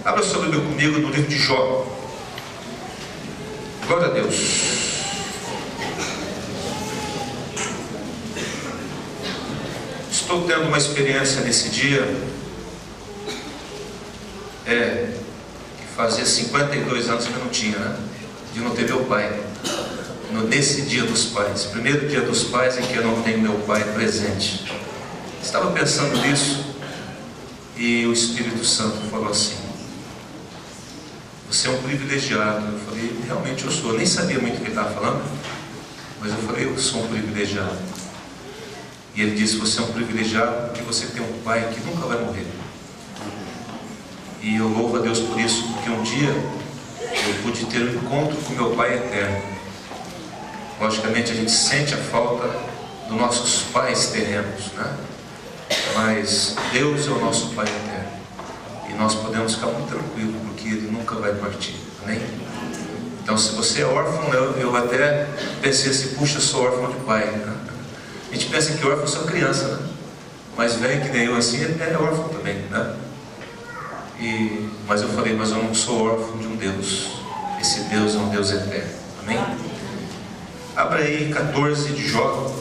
Abra sua Bíblia comigo no livro de Jó. Glória a Deus. Estou tendo uma experiência nesse dia, que fazia 52 anos que eu não tinha, né? De não ter meu pai. Nesse dia dos pais, primeiro dia dos pais em que eu não tenho meu pai presente. Estava pensando nisso e o Espírito Santo falou assim: você é um privilegiado. Eu falei, realmente eu sou. Eu nem sabia muito o que ele estava falando, mas eu falei, eu sou um privilegiado. E ele disse, você é um privilegiado porque você tem um pai que nunca vai morrer. E eu louvo a Deus por isso, porque um dia eu pude ter um encontro com meu pai eterno. Logicamente a gente sente a falta dos nossos pais terrenos, né? Mas Deus é o nosso pai eterno. E nós podemos ficar muito tranquilos, porque Ele nunca vai partir. Amém? Então, se você é órfão, eu até pensei assim, puxa, sou órfão de pai, né? A gente pensa que órfão é só criança, né? Mas velho que nem eu assim, é órfão também, né? Mas eu falei, mas eu não sou órfão de um Deus. Esse Deus é um Deus eterno. Amém? Abra aí 14 de Jó.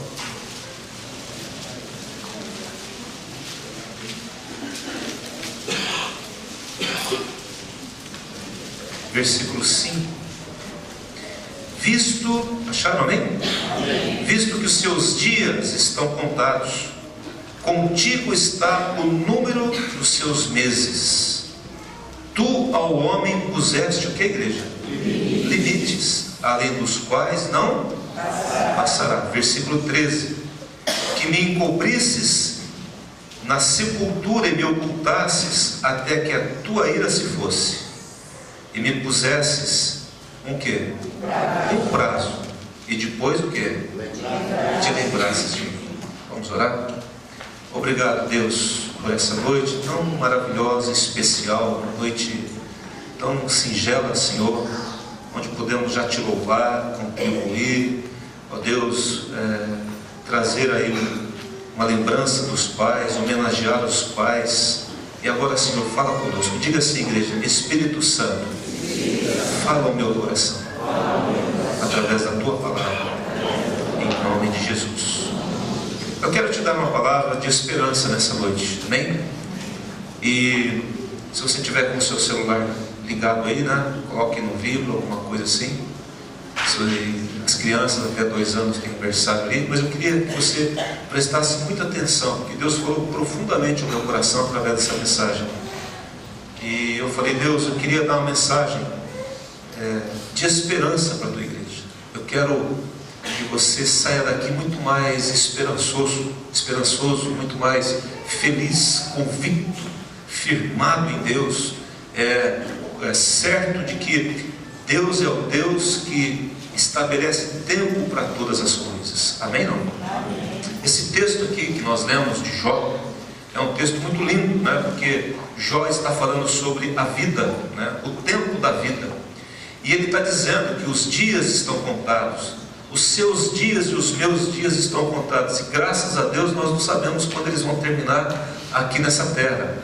Versículo 5. Acharam, amém? Amém? Visto que os seus dias estão contados, contigo está o número dos seus meses. Tu ao homem puseste o que, igreja? Limites, além dos quais não passará. Versículo 13. Que me encobrisses na sepultura e me ocultasses até que a tua ira se fosse, e me pusesses um quê? Um prazo. E depois o quê? Te lembrasses de mim. Vamos orar? Obrigado, Deus, por essa noite tão maravilhosa, especial, uma noite tão singela, Senhor, onde podemos já te louvar, contribuir, ó Deus, trazer aí uma lembrança dos pais, homenagear os pais. E agora, Senhor, fala conosco. Diga assim, igreja: Espírito Santo, fala ao meu coração, através da tua palavra, em nome de Jesus. Eu quero te dar uma palavra de esperança nessa noite, amém? E se você tiver com o seu celular ligado aí, né, coloque no vibro, alguma coisa assim. As crianças até 2 anos têm aniversário ali, mas eu queria que você prestasse muita atenção, porque Deus falou profundamente no meu coração através dessa mensagem. E eu falei, Deus, eu queria dar uma mensagem de esperança para a tua igreja. Eu quero que você saia daqui muito mais esperançoso, muito mais feliz, convicto, firmado em Deus, certo de que Deus é o Deus que estabelece tempo para todas as coisas. Amém, não? Amém. Esse texto aqui que nós lemos de Jó é um texto muito lindo, né? Porque Jó está falando sobre a vida, né? O tempo da vida. E ele está dizendo que os dias estão contados. Os seus dias e os meus dias estão contados. E graças a Deus nós não sabemos quando eles vão terminar aqui nessa terra.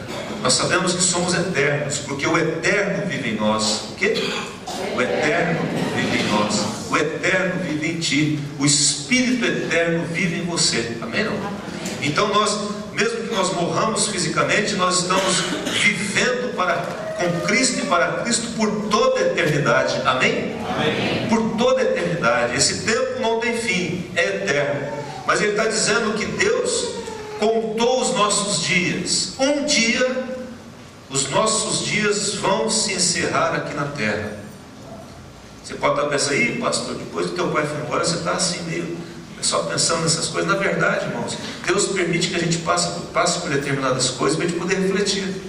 Nós sabemos que somos eternos, porque o eterno vive em nós. O quê? O eterno vive em nós. O eterno vive em ti. O Espírito eterno vive em você. Amém? Não? Então nós, mesmo que nós morramos fisicamente, nós estamos vivendo com Cristo e para Cristo por toda a eternidade. Amém? Amém? Por toda a eternidade. Esse tempo não tem fim, é eterno. Mas ele está dizendo que Deus contou os nossos dias. Um dia, os nossos dias vão se encerrar aqui na terra. Você pode estar pensando, aí, pastor, depois que teu pai foi embora, você está assim meio só pensando nessas coisas. Na verdade, irmãos, Deus permite que a gente passe por determinadas coisas para a gente poder refletir,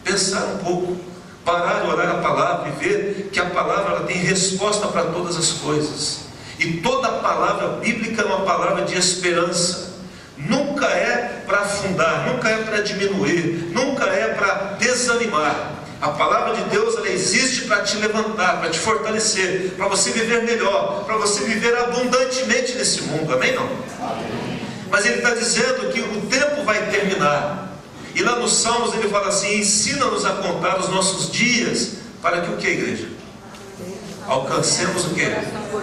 pensar um pouco, parar de orar a palavra e ver que a palavra ela tem resposta para todas as coisas. E toda a palavra bíblica é uma palavra de esperança. Nunca é para afundar, nunca é para diminuir, nunca é para desanimar. A palavra de Deus ela existe para te levantar, para te fortalecer, para você viver melhor, para você viver abundantemente nesse mundo. Amém? Não? Amém. Mas ele está dizendo que o tempo vai terminar. E lá nos Salmos ele fala assim: ensina-nos a contar os nossos dias, para que o que, igreja? Alcancemos o que?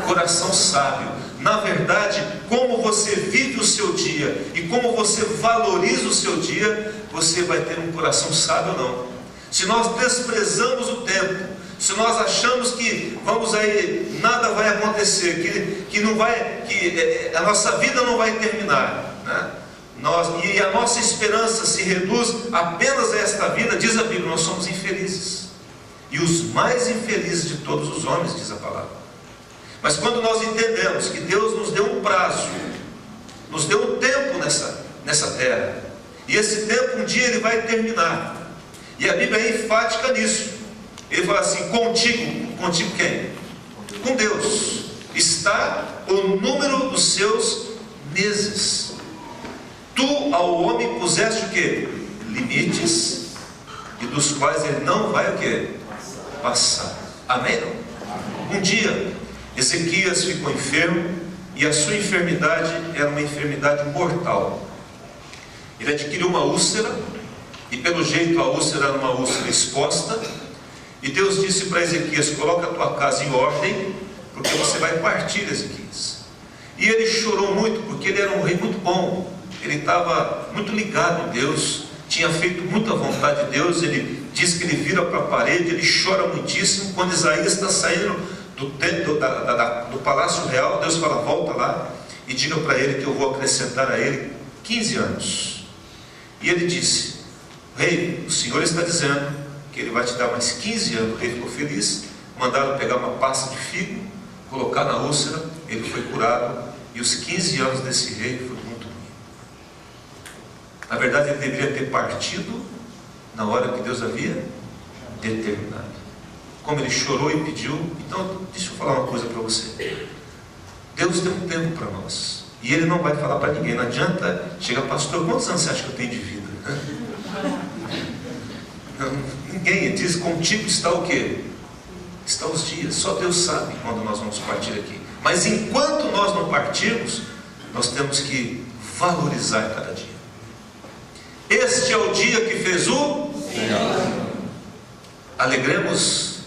Coração sábio. Na verdade, como você vive o seu dia e como você valoriza o seu dia, você vai ter um coração sábio ou não. Se nós desprezamos o tempo, se nós achamos que vamos aí, nada vai acontecer, que não vai, que a nossa vida não vai terminar, né? E a nossa esperança se reduz apenas a esta vida, diz a Bíblia, nós somos infelizes. E os mais infelizes de todos os homens, diz a palavra. Mas quando nós entendemos que Deus nos deu um prazo, nos deu um tempo nessa terra, e esse tempo um dia ele vai terminar, e a Bíblia é enfática nisso. Ele fala assim: contigo quem? Com Deus está o número dos seus meses. Tu ao homem puseste o que? Limites, e dos quais ele não vai o que? Passar. Amém? Não? Um dia Ezequias ficou enfermo, e a sua enfermidade era uma enfermidade mortal. Ele adquiriu uma úlcera, e pelo jeito a úlcera era uma úlcera exposta, e Deus disse para Ezequias: coloca a tua casa em ordem, porque você vai partir, Ezequias. E ele chorou muito, porque ele era um rei muito bom, ele estava muito ligado em Deus, tinha feito muita vontade de Deus. Ele diz que ele vira para a parede, ele chora muitíssimo. Quando Isaías está saindo do palácio real, Deus fala: volta lá e diga para ele que eu vou acrescentar a ele 15 anos. E ele disse: rei, o Senhor está dizendo que ele vai te dar mais 15 anos. O rei ficou feliz, mandaram pegar uma pasta de figo, colocar na úlcera, ele foi curado, e os 15 anos desse rei foi muito ruim. Na verdade, ele deveria ter partido na hora que Deus havia determinado. Como ele chorou e pediu. Então, deixa eu falar uma coisa para você. Deus tem um tempo para nós, e Ele não vai falar para ninguém. Não adianta chegar: pastor, quantos anos você acha que eu tenho de vida? Não, ninguém. Ele diz: contigo está o quê? Está os dias. Só Deus sabe quando nós vamos partir aqui. Mas enquanto nós não partirmos, nós temos que valorizar cada dia. Este é o dia que fez o Senhor.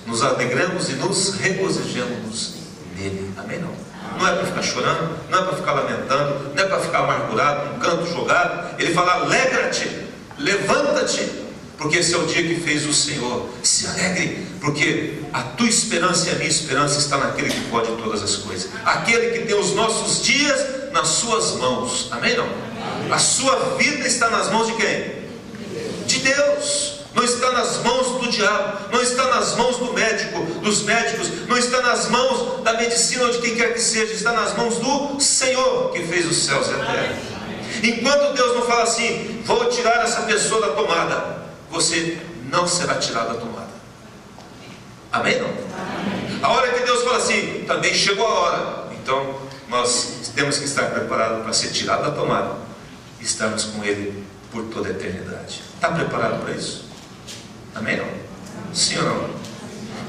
Nos alegremos e nos regozijemos nele. Amém? Não é para ficar chorando, não é para ficar lamentando, não é para ficar amargurado, num canto jogado. Ele fala: alegra-te, levanta-te, porque esse é o dia que fez o Senhor. Se alegre, porque a tua esperança e a minha esperança está naquele que pode todas as coisas, aquele que tem os nossos dias nas suas mãos. Amém? Não? A sua vida está nas mãos de quem? De Deus. Não está nas mãos do diabo, não está nas mãos dos médicos, não está nas mãos da medicina ou de quem quer que seja, está nas mãos do Senhor que fez os céus e a terra. Enquanto Deus não fala assim: vou tirar essa pessoa da tomada, você não será tirado da tomada. Amém? Não? A hora que Deus fala assim: também chegou a hora, então nós temos que estar preparados para ser tirado da tomada e estarmos com Ele por toda a eternidade. Está preparado para isso? Amém? Não? Sim ou não?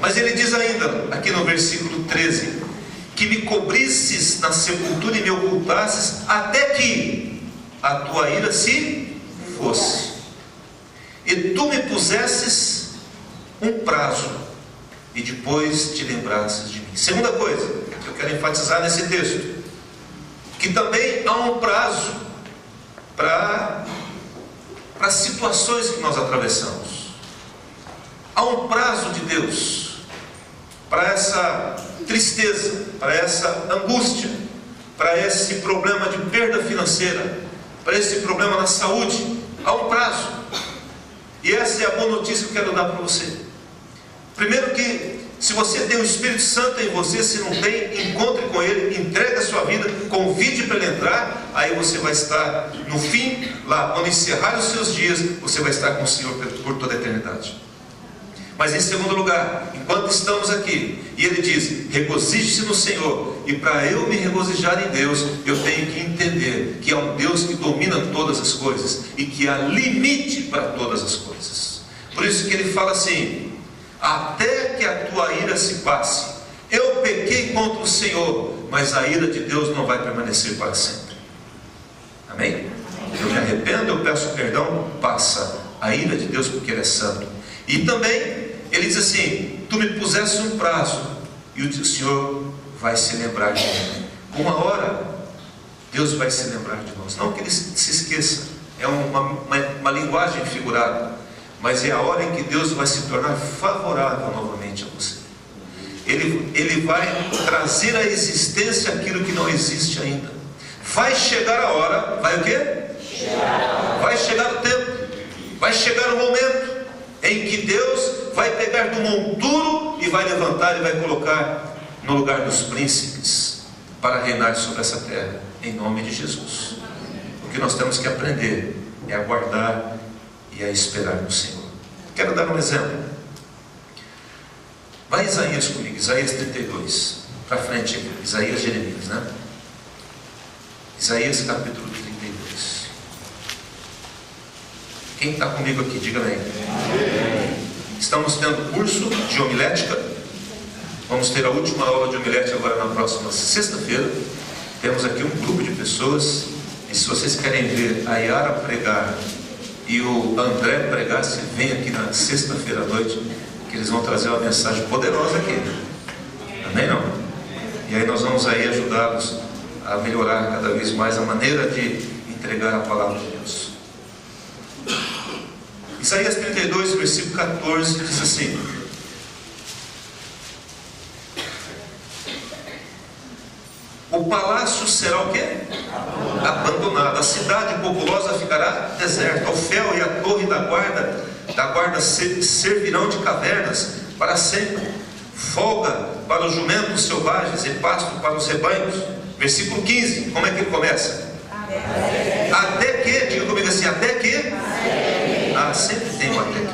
Mas ele diz ainda, aqui no versículo 13: que me cobrisses na sepultura e me ocultasses, até que a tua ira se fosse, e tu me pusesses um prazo, e depois te lembrasses de mim. Segunda coisa que eu quero enfatizar nesse texto, que também há um prazo para as situações que nós atravessamos. Há um prazo de Deus para essa tristeza, para essa angústia, para esse problema de perda financeira, para esse problema na saúde. Há um prazo. E essa é a boa notícia que eu quero dar para você. Primeiro, que se você tem o Espírito Santo em você, se não tem, encontre com Ele, entregue a sua vida, convide para Ele entrar. Aí você vai estar no fim, lá, quando encerrar os seus dias, você vai estar com o Senhor por toda a eternidade. Mas em segundo lugar, enquanto estamos aqui, e ele diz: regozije-se no Senhor. E para eu me regozijar em Deus, eu tenho que entender que há um Deus que domina todas as coisas, e que há limite para todas as coisas. Por isso que ele fala assim: até que a tua ira se passe. Eu pequei contra o Senhor, mas a ira de Deus não vai permanecer para sempre. Amém? Eu me arrependo, eu peço perdão, passa. a ira de Deus, porque Ele é santo. E também Ele diz assim: tu me puseste um prazo, e o Senhor vai se lembrar de mim. Uma hora Deus vai se lembrar de nós. Não que Ele se esqueça, é uma linguagem figurada, mas é a hora em que Deus vai se tornar favorável novamente a você. Ele vai trazer à existência aquilo que não existe ainda. Vai chegar a hora, vai o quê? Vai chegar o tempo, vai chegar o momento em que Deus vai pegar do monturo e vai levantar e vai colocar no lugar dos príncipes para reinar sobre essa terra, em nome de Jesus. O que nós temos que aprender é aguardar e a esperar no Senhor. Quero dar um exemplo. Vai Isaías comigo, Isaías 32, para frente aqui, Isaías, Jeremias, né? Isaías capítulo 32. Quem está comigo aqui, diga bem. Estamos tendo curso de homilética. Vamos ter a última aula de homilética agora na próxima sexta-feira. Temos aqui um grupo de pessoas, e se vocês querem ver a Yara pregar e o André pregar, você vem aqui na sexta-feira à noite, que eles vão trazer uma mensagem poderosa aqui. Amém? Não? E aí nós vamos aí ajudá-los a melhorar cada vez mais a maneira de entregar a palavra de Deus. Isaías 32, versículo 14, diz assim: o palácio será o quê? Abandonado. A cidade populosa ficará deserta. O fel e a torre da guarda servirão de cavernas para sempre. Folga para os jumentos selvagens e pasto para os rebanhos. Versículo 15, como é que ele começa? Até que, diga comigo assim, até que? Ah, sempre tem um até que.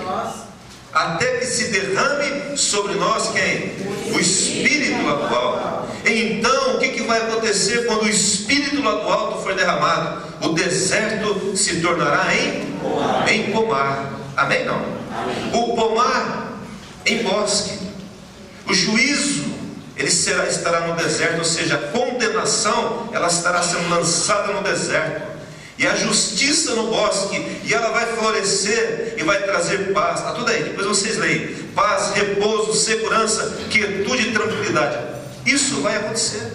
Até que se derrame sobre nós quem? O Espírito lá do alto. Então, o que vai acontecer quando o Espírito lá do alto for derramado? O deserto se tornará em pomar. Amém? Não? O pomar em bosque. O juízo, ele estará no deserto, ou seja, a condenação, ela estará sendo lançada no deserto. E a justiça no bosque, e ela vai florescer e vai trazer paz. Está tudo aí, depois vocês leem. Paz, repouso, segurança, quietude e tranquilidade. Isso vai acontecer.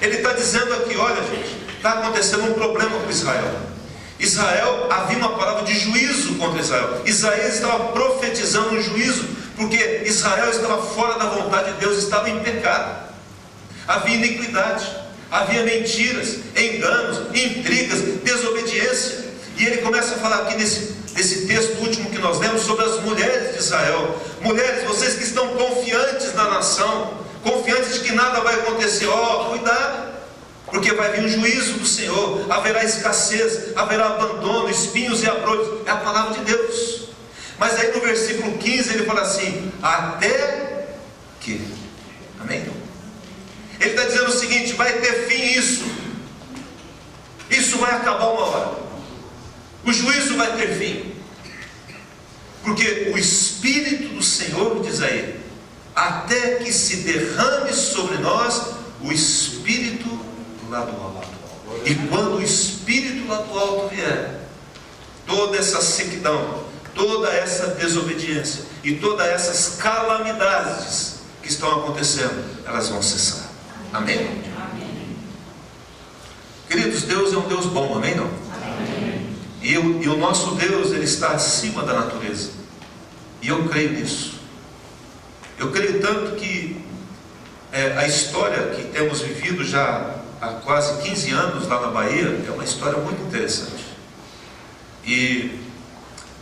Ele está dizendo aqui, olha gente, está acontecendo um problema com Israel. Israel, havia uma palavra de juízo contra Israel. Isaías estava profetizando um juízo, porque Israel estava fora da vontade de Deus, estava em pecado. Havia iniquidade, havia mentiras, enganos, intrigas, desobediência. E ele começa a falar aqui nesse texto último que nós lemos sobre as mulheres de Israel. Mulheres, vocês que estão confiantes na nação, confiantes de que nada vai acontecer, cuidado, porque vai vir o juízo do Senhor, haverá escassez, haverá abandono, espinhos e abrolhos. É a palavra de Deus. Mas aí no versículo 15 ele fala assim: até que. Amém? Ele está dizendo o seguinte: vai ter fim isso. Isso vai acabar uma hora. O juízo vai ter fim. Porque o Espírito do Senhor, diz a ele, até que se derrame sobre nós o Espírito lá do alto. E quando o Espírito lá do alto vier, toda essa sequidão, toda essa desobediência e todas essas calamidades que estão acontecendo, elas vão cessar. Amém? Amém. Queridos, Deus é um Deus bom, amém? Não? Amém. E o nosso Deus, Ele está acima da natureza. E eu creio nisso. Eu creio tanto que a história que temos vivido já há quase 15 anos lá na Bahia é uma história muito interessante. E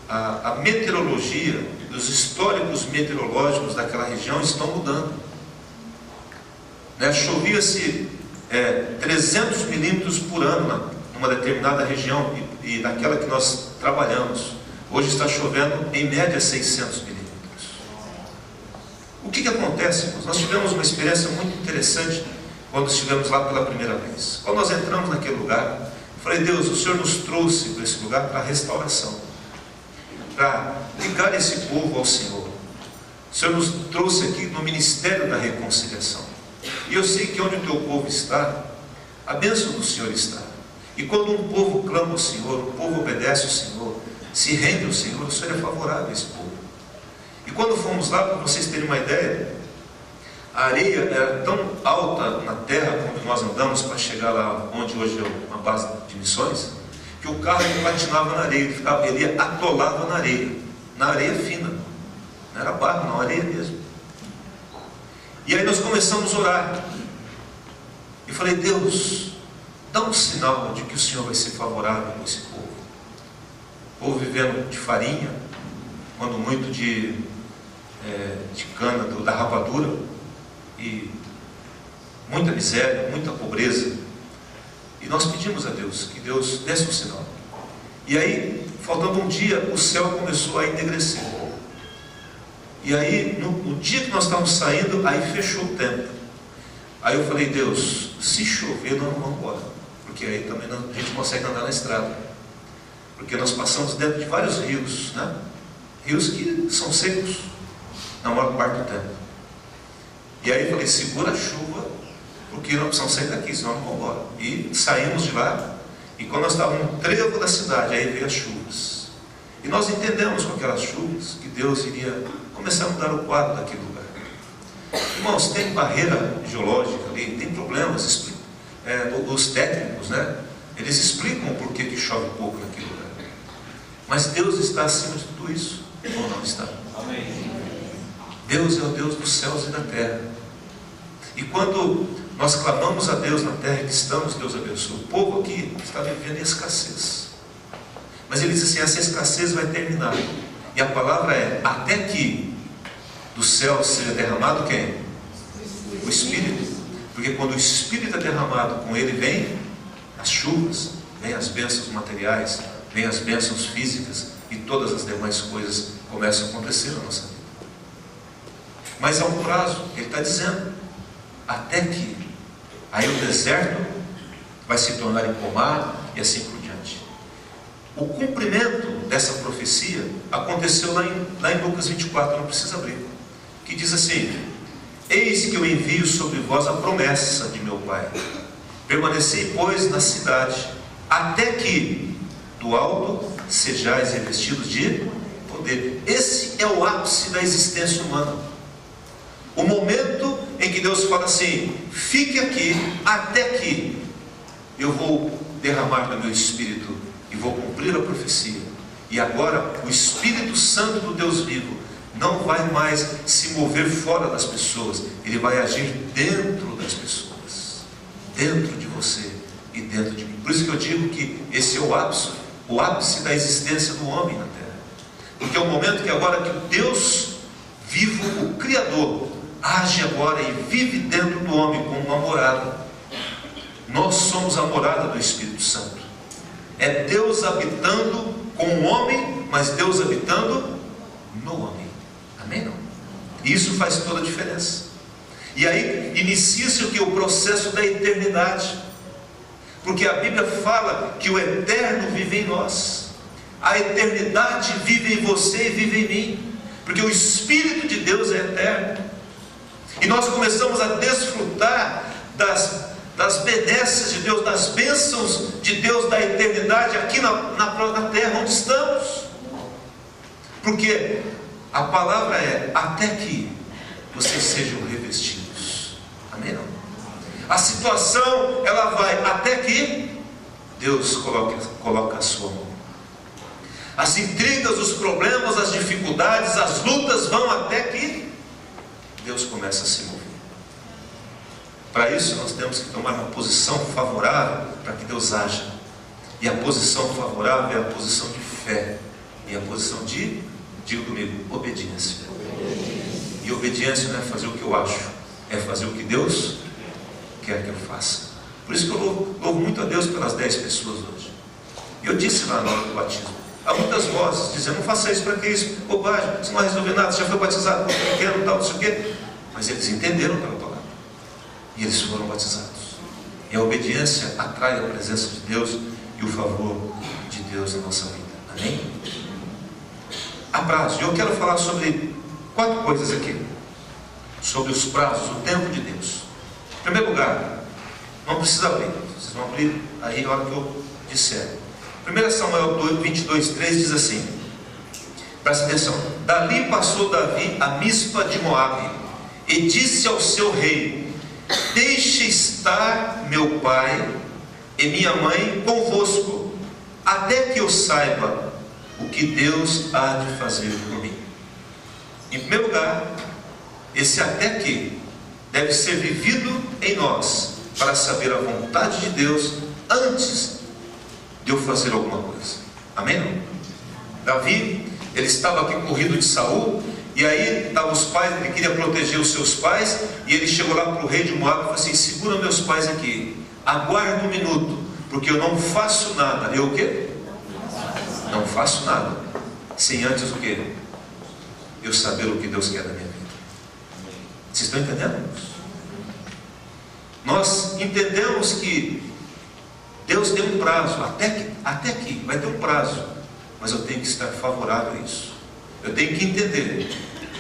a meteorologia, os históricos meteorológicos daquela região estão mudando. Chovia-se 300 milímetros por ano numa determinada região, e naquela que nós trabalhamos, hoje está chovendo em média 600 milímetros. O que acontece, irmãos? Nós tivemos uma experiência muito interessante quando estivemos lá pela primeira vez. Quando nós entramos naquele lugar, eu falei: Deus, o Senhor nos trouxe para esse lugar para restauração, para ligar esse povo ao Senhor. O Senhor nos trouxe aqui no ministério da reconciliação. E eu sei que onde o teu povo está, a bênção do Senhor está. E quando um povo clama ao Senhor, um povo obedece ao Senhor, se rende ao Senhor, o Senhor é favorável a esse povo. E quando fomos lá, para vocês terem uma ideia, a areia era tão alta na terra, quando nós andamos para chegar lá onde hoje é uma base de missões, que o carro patinava na areia, ele atolava na areia fina, não era barro, não, areia mesmo. E aí nós começamos a orar, e falei: Deus, dá um sinal de que o Senhor vai ser favorável com esse povo. O povo vivendo de farinha, quando muito de cana, da rapadura, e muita miséria, muita pobreza. E nós pedimos a Deus que Deus desse um sinal. E aí, faltando um dia, o céu começou a enegrecer. E aí, no dia que nós estávamos saindo, aí fechou o tempo. Aí eu falei: Deus, se chover, nós não vamos embora, porque aí também a gente consegue andar na estrada, porque nós passamos dentro de vários rios, né? Rios que são secos na maior parte do tempo. E aí eu falei: segura a chuva, porque nós precisamos sair daqui, senão não vamos embora. E saímos de lá, e quando nós estávamos no trevo da cidade, aí veio as chuvas. E nós entendemos com aquelas chuvas que Deus iria começar a mudar o quadro daquele lugar. Irmãos, tem barreira geológica ali, tem problemas, os técnicos, né? Eles explicam por que chove pouco naquele lugar. Mas Deus está acima de tudo isso, ou não está? Amém. Deus é o Deus dos céus e da terra. E quando nós clamamos a Deus na terra que estamos, Deus abençoa. O povo aqui está vivendo em escassez. Mas ele diz assim: essa escassez vai terminar. E a palavra é: até que do céu seja derramado quem? O Espírito. Porque quando o Espírito é derramado, com ele vem as chuvas, vem as bênçãos materiais, vem as bênçãos físicas, e todas as demais coisas começam a acontecer na nossa vida. Mas há um prazo, ele está dizendo, até que aí o deserto vai se tornar em pomar, e assim por diante. O cumprimento dessa profecia aconteceu lá em Lucas 24, não precisa abrir, que diz assim: eis que eu envio sobre vós a promessa de meu Pai, permanecei pois na cidade, até que do alto sejais revestidos de poder. Esse é o ápice da existência humana, o momento em que Deus fala assim: fique aqui até que eu vou derramar do meu Espírito e vou cumprir a profecia. E agora o Espírito Santo do Deus vivo não vai mais se mover fora das pessoas, ele vai agir dentro das pessoas, dentro de você e dentro de mim. Por isso que eu digo que esse é o ápice da existência do homem na terra, porque é o momento que agora que o Deus vivo, o Criador, age agora e vive dentro do homem como uma morada. Nós somos a morada do Espírito Santo. É Deus habitando com o homem, mas Deus habitando no homem. Amém? Não? Isso faz toda a diferença. E aí inicia-se o que? O processo da eternidade. Porque a Bíblia fala que o eterno vive em nós. A eternidade vive em você e vive em mim. Porque o Espírito de Deus é eterno. E nós começamos a desfrutar das benesses de Deus, das bênçãos de Deus da eternidade aqui na terra onde estamos. Porque a palavra é: até que vocês sejam revestidos. Amém? Não? A situação, ela vai até que Deus coloca a sua mão. As intrigas, os problemas, as dificuldades, as lutas vão até que Deus começa a se mover. Para isso nós temos que tomar uma posição favorável para que Deus haja. E a posição favorável é a posição de fé. E a posição de, diga comigo, obediência. E obediência não é fazer o que eu acho, é fazer o que Deus quer que eu faça. Por isso que eu louvo muito a Deus pelas 10 pessoas hoje. E eu disse lá na hora do batismo, há muitas vozes dizendo: não faça isso, para que isso? Bobagem, você não vai resolver nada, você já foi batizado, pequeno, tal, não sei o quê. Mas eles entenderam pela palavra. E eles foram batizados. E a obediência atrai a presença de Deus e o favor de Deus na nossa vida. Amém? Há prazo. E eu quero falar sobre 4 coisas aqui. Sobre os prazos, o tempo de Deus. Em primeiro lugar, não precisa abrir. Vocês vão abrir aí a hora que eu disser. Em 1 Samuel 22:3 diz assim, presta atenção: dali passou Davi a Mispa de Moabe, e disse ao seu rei: deixe estar meu pai e minha mãe convosco, até que eu saiba o que Deus há de fazer por mim. Em primeiro lugar, esse até que deve ser vivido em nós, para saber a vontade de Deus antes de eu fazer alguma coisa. Amém? Não? Davi, ele estava aqui com o rei de Saul, e aí estavam os pais, ele queria proteger os seus pais, e ele chegou lá para o rei de Moabe e falou assim: segura meus pais aqui, aguarda um minuto, porque eu não faço nada. Eu o quê? Não faço nada sem antes o quê? Eu saber o que Deus quer da minha vida. Vocês estão entendendo? Nós entendemos que Deus tem um prazo, até que vai ter um prazo, mas eu tenho que estar favorável a isso. Eu tenho que entender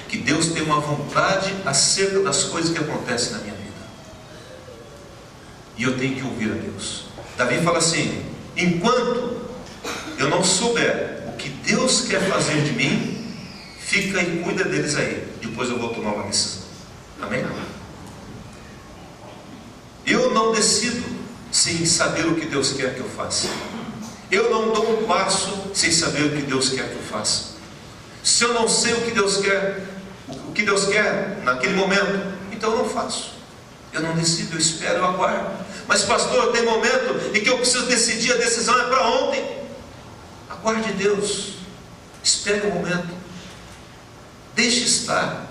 que Deus tem uma vontade acerca das coisas que acontecem na minha vida, e eu tenho que ouvir a Deus. Davi fala assim: enquanto eu não souber o que Deus quer fazer de mim, fica e cuida deles aí, depois eu vou tomar uma decisão. Amém? Eu não decido sem saber o que Deus quer que eu faça. Eu não dou um passo sem saber o que Deus quer que eu faça. Se eu não sei o que Deus quer naquele momento, então eu não faço. Eu não decido, eu espero, eu aguardo. Mas pastor, tem momento em que eu preciso decidir, a decisão é para ontem. Aguarde Deus, espere um momento, deixe estar,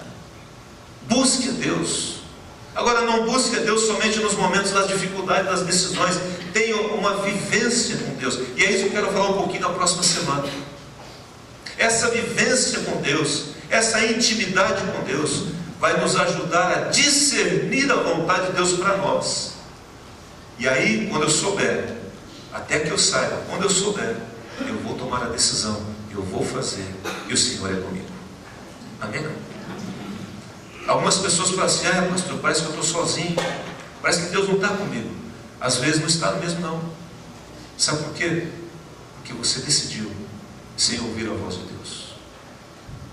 busque a Deus. Agora, não busque a Deus somente nos momentos das dificuldades, das decisões. Tenha uma vivência com Deus, e é isso que eu quero falar um pouquinho na próxima semana. Essa vivência com Deus, essa intimidade com Deus, vai nos ajudar a discernir a vontade de Deus para nós. E aí, quando eu souber, até que eu saiba, quando eu souber, eu vou tomar a decisão, eu vou fazer, e o Senhor é comigo. Amém? Algumas pessoas falam assim: ah, pastor, parece que eu estou sozinho, parece que Deus não está comigo. Às vezes não está mesmo, não. Sabe por quê? Porque você decidiu sem ouvir a voz de Deus.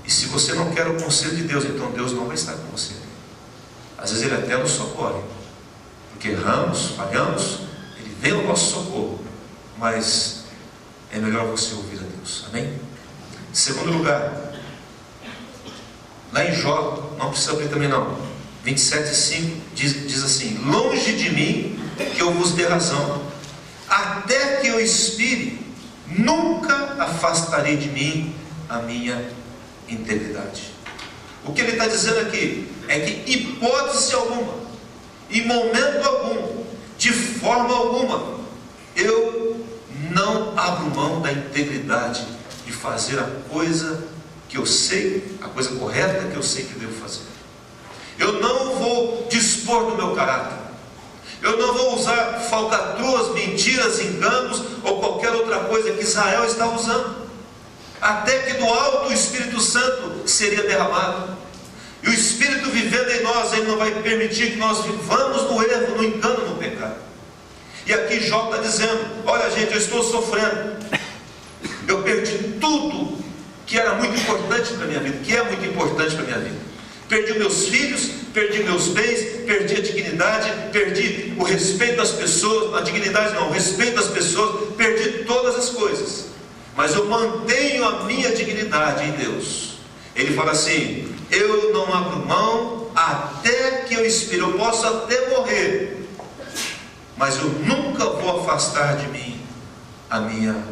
E se você não quer o conselho de Deus, então Deus não vai estar com você. Às vezes Ele até nos socorre, porque erramos, falhamos, Ele vem ao nosso socorro, mas é melhor você ouvir a Deus. Amém? Em segundo lugar, lá em Jó, não precisa abrir também não, 27:5 diz assim: longe de mim que eu vos dê razão, até que eu expire, nunca afastarei de mim a minha integridade. O que ele está dizendo aqui é que hipótese alguma, em momento algum, de forma alguma, eu não abro mão da integridade de fazer a coisa que eu sei, a coisa correta que eu sei que devo fazer. Eu não vou dispor do meu caráter. Eu não vou usar falcatruas, mentiras, enganos ou qualquer outra coisa que Israel está usando. Até que do alto o Espírito Santo seria derramado. E o Espírito vivendo em nós, Ele não vai permitir que nós vivamos no erro, no engano, no pecado. E aqui Jó está dizendo: olha gente, eu estou sofrendo. Eu perdi tudo que era muito importante para a minha vida, que é muito importante para a minha vida. Perdi meus filhos, perdi meus bens, perdi a dignidade, perdi o respeito das pessoas, a dignidade não, o respeito das pessoas, perdi todas as coisas, mas eu mantenho a minha dignidade em Deus. Ele fala assim: eu não abro mão até que eu expire. Eu posso até morrer, mas eu nunca vou afastar de mim a minha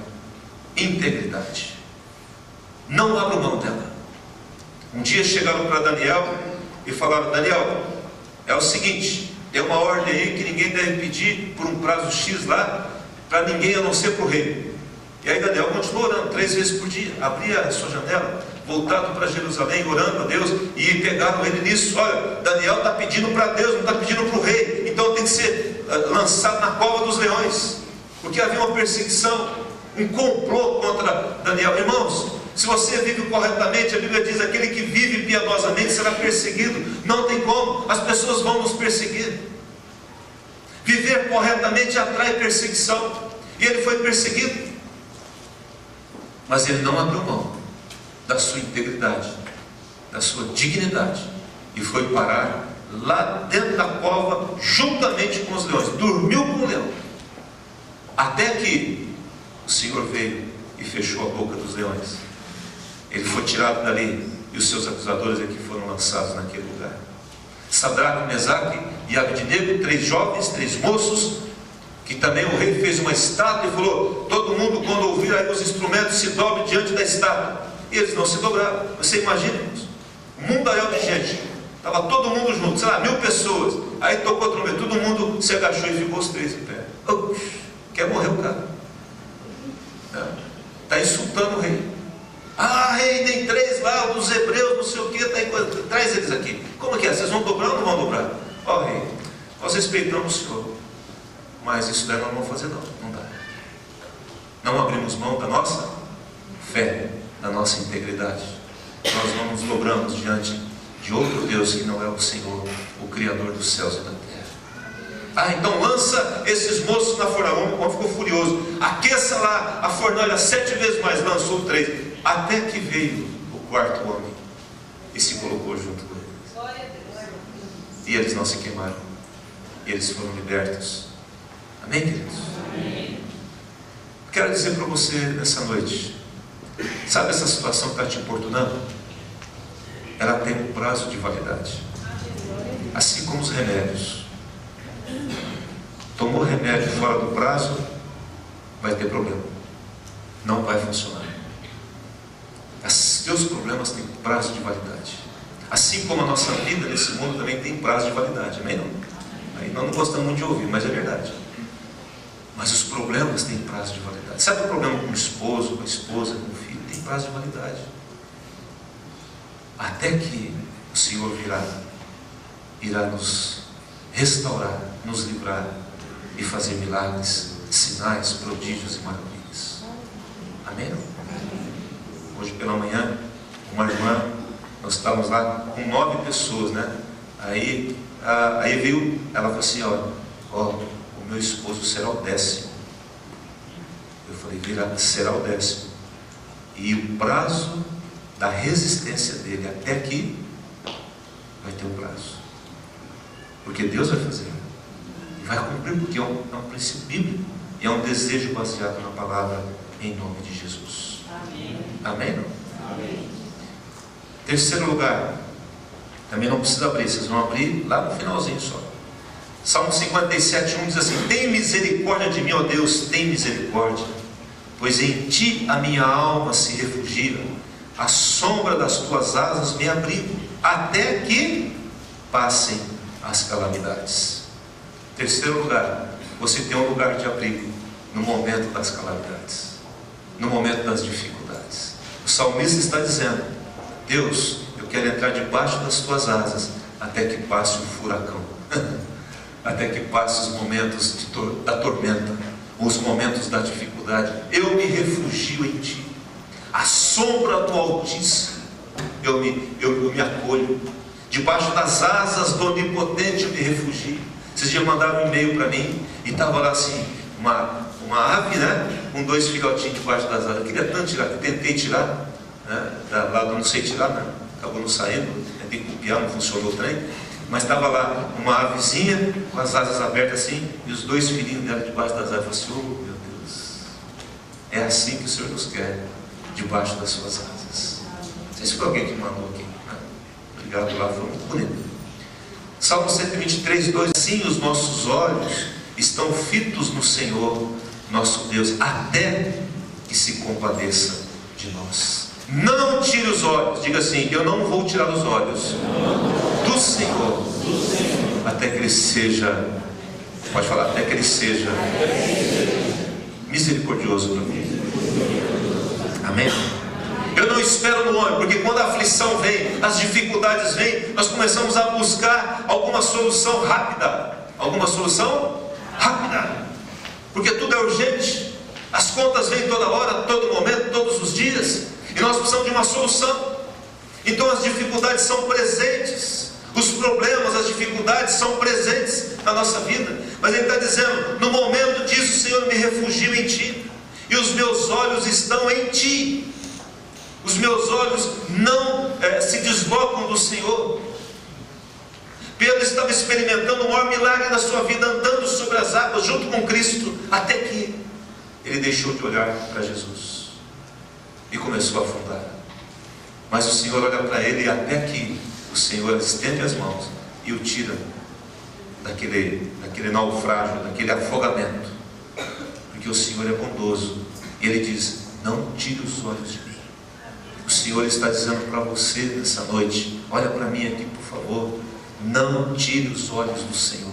integridade. Não abro mão dela. Um dia chegaram para Daniel e falaram: Daniel, é o seguinte, tem uma ordem aí que ninguém deve pedir por um prazo X lá, para ninguém a não ser para o rei. E aí Daniel continuou orando 3 vezes por dia, abria a sua janela, voltado para Jerusalém, orando a Deus, e pegaram ele nisso. Olha, Daniel está pedindo para Deus, não está pedindo para o rei, então tem que ser lançado na cova dos leões, porque havia uma perseguição, um complô contra Daniel. Irmãos, se você vive corretamente, a Bíblia diz: aquele que vive piedosamente será perseguido. Não tem como, as pessoas vão nos perseguir. Viver corretamente atrai perseguição, e ele foi perseguido. Mas ele não abriu mão da sua integridade, da sua dignidade, e foi parar lá dentro da cova, juntamente com os leões. Dormiu com o leão, até que o Senhor veio e fechou a boca dos leões. Ele foi tirado dali, e os seus acusadores aqui foram lançados naquele lugar. Sadraque, Mesaque e Abednego, 3 jovens, 3 moços, que também o rei fez uma estátua e falou: todo mundo, quando ouvir aí os instrumentos, se dobre diante da estátua. E eles não se dobraram. Você imagina, irmãos, um mundaréu de gente, estava todo mundo junto, sei lá, 1000 pessoas. Aí tocou o trombeta, todo mundo se agachou e ficou os 3 em pé. Quer morrer o cara? Está insultando o rei. Ah, rei, tem 3 lá, dos hebreus, não sei o que, traz eles aqui. Como que é? Vocês vão dobrar ou não vão dobrar? Ó, rei, nós respeitamos o Senhor, mas isso daí nós não vamos fazer não dá. Não abrimos mão da nossa fé, da nossa integridade. Nós não nos dobramos diante de outro Deus que não é o Senhor, o Criador dos céus e da terra. Ah, então lança esses moços na fornalha. O homem ficou furioso. Aqueça lá a fornalha 7 vezes mais, lançou 3. Até que veio o 4º homem e se colocou junto com eles. E eles não se queimaram. E eles foram libertos. Amém, queridos? Amém. Quero dizer para você nessa noite, sabe essa situação que está te importunando? Ela tem um prazo de validade. Assim como os remédios. Tomou remédio fora do prazo, vai ter problema. Não vai funcionar. Os teus problemas têm prazo de validade. Assim como a nossa vida nesse mundo também tem prazo de validade. Amém? Não? Aí nós não gostamos muito de ouvir, mas é verdade. Mas os problemas têm prazo de validade. Sabe o problema com o esposo, com a esposa, com o filho? Tem prazo de validade. Até que o Senhor irá nos restaurar, nos livrar e fazer milagres, sinais, prodígios e maravilhas. Amém? Hoje pela manhã, uma irmã, nós estávamos lá com 9 pessoas, né? Aí veio, ela falou assim: ó, o meu esposo será o 10º. Eu falei: será o 10º. E o prazo da resistência dele até aqui vai ter um prazo. Porque Deus vai fazer. E vai cumprir, porque é um princípio bíblico. E é um desejo baseado na palavra, em nome de Jesus. Amém? Amém? Não? Amém. Terceiro lugar, também não precisa abrir, vocês vão abrir lá no finalzinho só. Salmo 57:1 diz assim: tem misericórdia de mim, ó Deus, tem misericórdia, pois em ti a minha alma se refugia, a sombra das tuas asas me abrigo, até que passem as calamidades. Terceiro lugar, você tem um lugar de abrigo no momento das calamidades, no momento das dificuldades. O salmista está dizendo: Deus, eu quero entrar debaixo das tuas asas até que passe o furacão, até que passe os momentos da tormenta, os momentos da dificuldade. Eu me refugio em ti, à sombra do Altíssimo eu me acolho, debaixo das asas do Onipotente eu me refugio. Esses dias mandaram um e-mail para mim e estava lá assim, uma ave, né, com 2 filhotinhos debaixo das asas. Eu queria tanto tirar, eu tentei tirar, né, lá eu não sei tirar, né, acabou não saindo, tentei copiar, não funcionou o trem, mas estava lá uma avezinha com as asas abertas assim, e os 2 filhinhos dela debaixo das asas. Eu falei assim: oh meu Deus, é assim que o Senhor nos quer, debaixo das suas asas. Não sei se foi alguém que mandou aqui, né? Obrigado lá, foi muito bonito. Salmo 123:2: assim os nossos olhos estão fitos no Senhor nosso Deus, até que se compadeça de nós. Não tire os olhos, diga assim: eu não vou tirar os olhos do Senhor, até que Ele seja, pode falar, até que Ele seja misericordioso para mim. Amém? Eu não espero no homem, porque quando a aflição vem, as dificuldades vêm, nós começamos a buscar alguma solução rápida. Alguma solução rápida, porque tudo é urgente, as contas vêm toda hora, todo momento, todos os dias, e nós precisamos de uma solução. Então as dificuldades são presentes, os problemas, as dificuldades são presentes na nossa vida, mas Ele está dizendo: no momento disso, Senhor, me refugio em ti. e os meus olhos estão em ti. Os meus olhos não se deslocam do Senhor. Pedro estava experimentando o maior milagre da sua vida, andando sobre as águas junto com Cristo, até que ele deixou de olhar para Jesus e começou a afundar. Mas o Senhor olha para ele, e até que o Senhor estende as mãos e o tira daquele naufrágio, daquele afogamento, porque o Senhor é bondoso. E ele diz: não tire os olhos de mim. O Senhor está dizendo para você nessa noite: olha para mim aqui, por favor. Não tire os olhos do Senhor,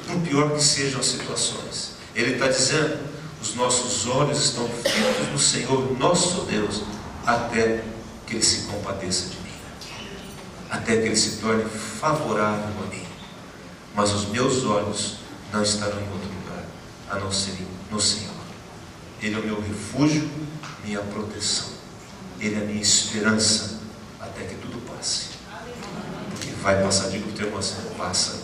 por pior que sejam as situações. Ele está dizendo: os nossos olhos estão fitos no Senhor, nosso Deus, até que Ele se compadeça de mim, até que Ele se torne favorável a mim. Mas os meus olhos não estarão em outro lugar, a não ser no Senhor. Ele é o meu refúgio, minha proteção. Ele é a minha esperança, até que tudo passe. Porque vai passar, digo para o teu irmão assim: passa.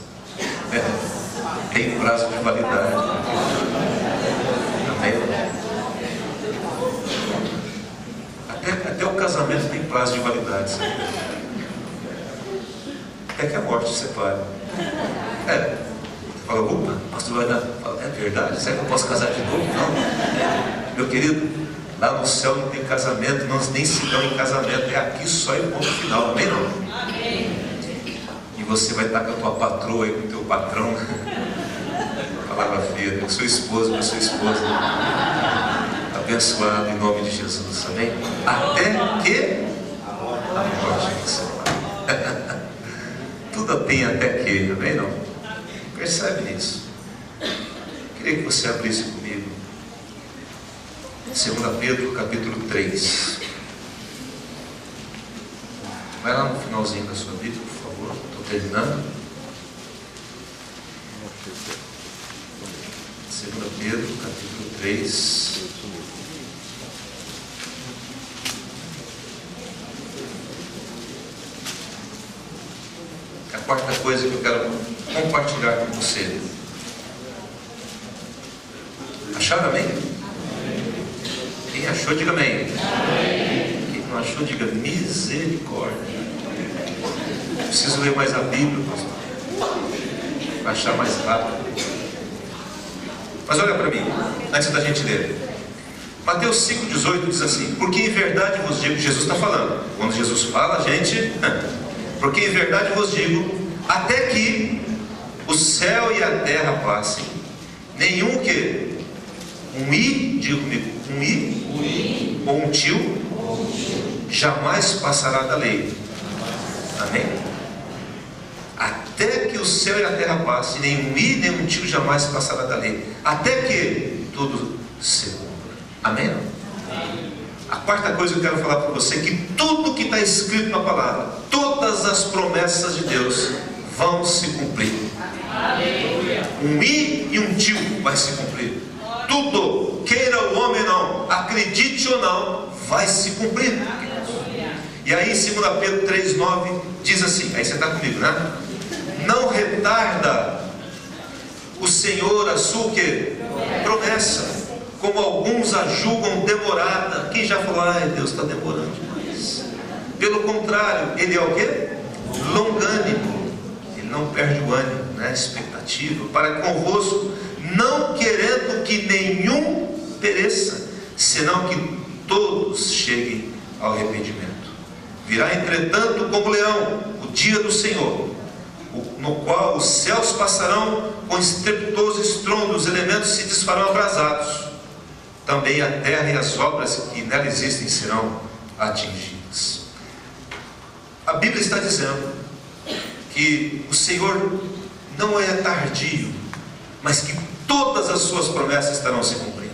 Tem prazo de validade. Amém? Até o casamento tem prazo de validade. Até que a morte te separe. Você fala: opa, pastor, vai dar. É verdade? Será que eu posso casar de novo? Não. Meu querido, lá no céu não tem casamento, nós nem se dão em casamento. É aqui só e ponto final. Amém? Não? Amém. E você vai estar com a tua patroa e com o teu patrão. Palavra feia, com sua esposa, com a sua esposa. Abençoado em nome de Jesus. Amém? Até que a morte nos separe. Tudo tem até que, amém? Não? Percebe nisso? Queria que você abrisse comigo 2 Pedro capítulo 3. Vai lá no finalzinho da sua Bíblia, por favor. Estou terminando. 2 Pedro capítulo 3. A quarta coisa que eu quero compartilhar com você. Acharam, amém? Quem achou, diga amém. Quem não achou, diga misericórdia. Preciso ler mais a Bíblia, pastor, para achar mais rápido. Mas olha para mim, antes da gente ler. Mateus 5,18 diz assim: porque em verdade vos digo, Jesus está falando. Quando Jesus fala, a gente... porque em verdade vos digo, até que o céu e a terra passem, nenhum que? Um i, diga comigo, um i, ou um tio, jamais passará da lei. Amém? Até que o céu e a terra passem, nem um i, nem um tio jamais passará da lei. Até que tudo se cumpra. Amém? A quarta coisa que eu quero falar para você é que tudo que está escrito na palavra, todas as promessas de Deus vão se cumprir. Um i e um tio vai se cumprir. Tudo, queira o homem ou não, acredite ou não, vai se cumprir. E aí em 2 Pedro 3,9 diz assim, aí você está comigo, né? Não retarda o Senhor a sua promessa, como alguns a julgam demorada. Quem já falou: ai, Deus está demorando demais? Pelo contrário, Ele é o quê? Longânimo. Ele não perde o ânimo, né? A expectativa, para convosco, não querendo que nenhum pereça, senão que todos cheguem ao arrependimento. Virá entretanto como leão o dia do Senhor, no qual os céus passarão com estrepitoso estrondo, os elementos se desfarão abrasados. Também a terra e as obras que nela existem serão atingidas. A Bíblia está dizendo que o Senhor não é tardio, mas que todas as suas promessas estarão se cumprindo.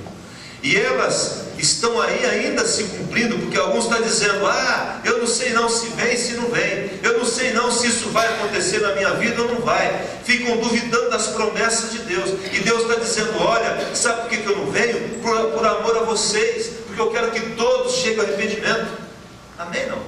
E elas estão aí ainda se cumprindo, porque alguns estão dizendo: ah, eu não sei não se vem, se não vem, eu não sei não se isso vai acontecer na minha vida ou não vai. Ficam duvidando das promessas de Deus. E Deus está dizendo: olha, sabe por que eu não venho? Por amor a vocês, porque eu quero que todos cheguem ao arrependimento. Amém? Não?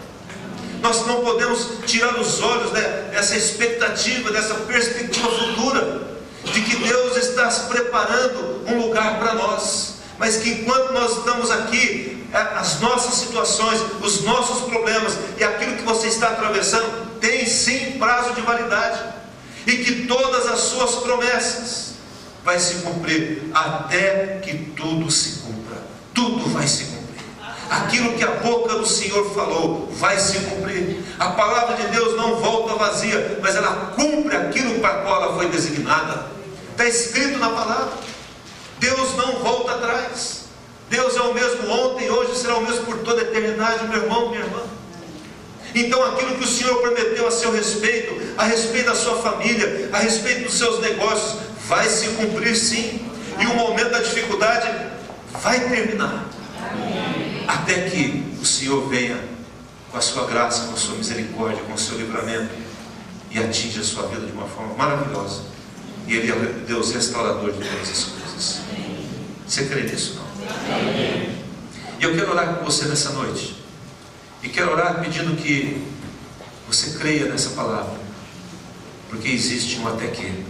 Nós não podemos tirar os olhos dessa expectativa, dessa perspectiva futura, de que Deus está preparando um lugar para nós. mas que enquanto nós estamos aqui, as nossas situações, os nossos problemas e aquilo que você está atravessando tem sim prazo de validade, e que todas as suas promessas vai se cumprir até que tudo se cumpra. Tudo vai se cumprir. Aquilo que a boca do Senhor falou vai se cumprir. A palavra de Deus não volta vazia, mas ela cumpre aquilo para o qual ela foi designada. Está escrito na palavra. Deus não volta atrás. Deus é o mesmo ontem, hoje, será o mesmo por toda a eternidade, meu irmão, minha irmã. Então aquilo que o Senhor prometeu a seu respeito, a respeito da sua família, a respeito dos seus negócios, vai se cumprir sim. E o momento da dificuldade vai terminar. Até que o Senhor venha com a sua graça, com a sua misericórdia, com o seu livramento e atinja a sua vida de uma forma maravilhosa. E Ele é o Deus restaurador de todas as coisas. Você crê nisso, não? E eu quero orar com você nessa noite. E quero orar pedindo que você creia nessa palavra, porque existe um até que.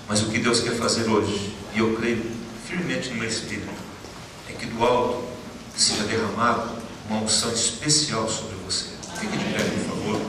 Mas o que Deus quer fazer hoje, e eu creio firmemente no meu espírito, é que do alto seja derramado uma unção especial sobre você. Fique de pé, por favor.